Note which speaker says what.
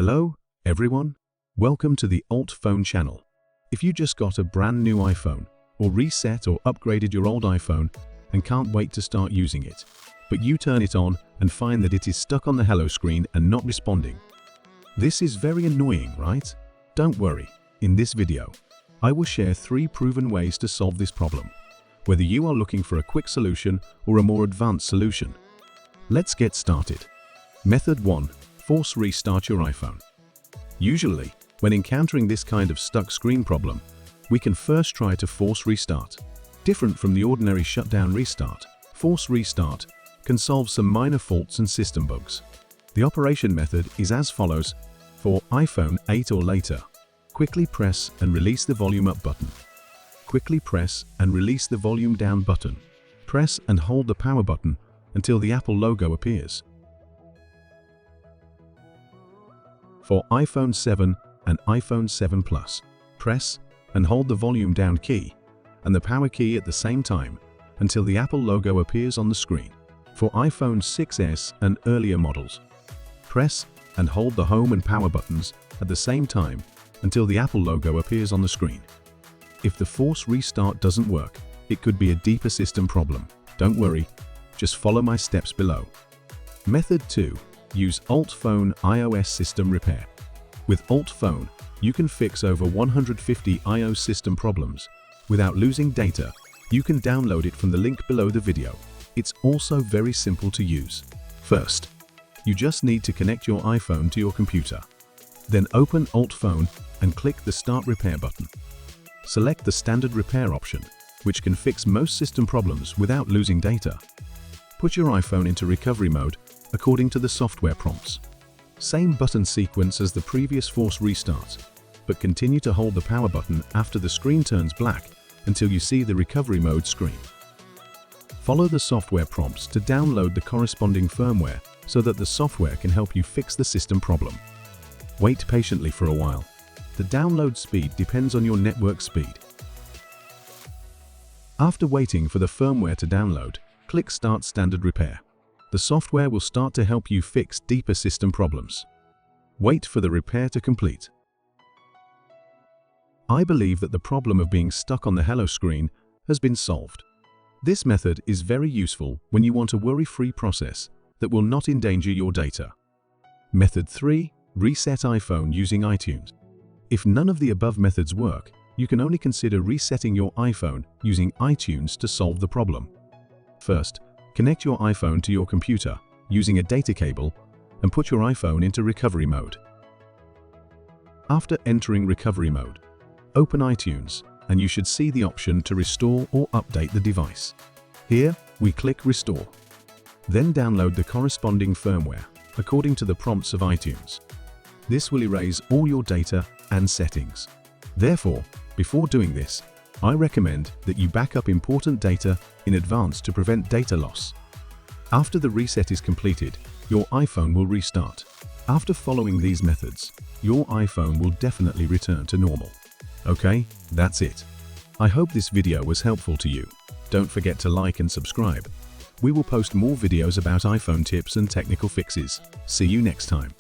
Speaker 1: Hello, everyone. Welcome to the UltFone channel. If you just got a brand new iPhone, or reset or upgraded your old iPhone and can't wait to start using it, but you turn it on and find that it is stuck on the hello screen and not responding. This is very annoying, right? Don't worry. In this video, I will share 3 proven ways to solve this problem, whether you are looking for a quick solution or a more advanced solution. Let's get started. Method 1. Force restart your iPhone. Usually, when encountering this kind of stuck screen problem, we can first try to force restart. Different from the ordinary shutdown restart, force restart can solve some minor faults and system bugs. The operation method is as follows. For iPhone 8 or later, quickly press and release the volume up button. Quickly press and release the volume down button. Press and hold the power button until the Apple logo appears. For iPhone 7 and iPhone 7 Plus, press and hold the volume down key and the power key at the same time until the Apple logo appears on the screen. For iPhone 6s and earlier models, press and hold the home and power buttons at the same time until the Apple logo appears on the screen. If the force restart doesn't work, it could be a deeper system problem. Don't worry, just follow my steps below. Method 2. Use UltFone iOS system repair. With UltFone, you can fix over 150 iOS system problems. Without losing data, you can download it from the link below the video. It's also very simple to use. First, you just need to connect your iPhone to your computer. Then open UltFone and click the Start Repair button. Select the standard repair option, which can fix most system problems without losing data. Put your iPhone into recovery mode according to the software prompts. Same button sequence as the previous force restart, but continue to hold the power button after the screen turns black until you see the recovery mode screen. Follow the software prompts to download the corresponding firmware so that the software can help you fix the system problem. Wait patiently for a while. The download speed depends on your network speed. After waiting for the firmware to download, click Start Standard Repair. The software will start to help you fix deeper system problems. Wait for the repair to complete. I believe that the problem of being stuck on the hello screen has been solved. This method is very useful when you want a worry-free process that will not endanger your data. Method 3. Reset iPhone using iTunes. If none of the above methods work, you can only consider resetting your iPhone using iTunes to solve the problem. First, connect your iPhone to your computer using a data cable and put your iPhone into recovery mode. After entering recovery mode, open iTunes and you should see the option to restore or update the device. Here, we click Restore. Then download the corresponding firmware according to the prompts of iTunes. This will erase all your data and settings. Therefore, before doing this, I recommend that you back up important data in advance to prevent data loss. After the reset is completed, your iPhone will restart. After following these methods, your iPhone will definitely return to normal. Okay, that's it. I hope this video was helpful to you. Don't forget to like and subscribe. We will post more videos about iPhone tips and technical fixes. See you next time.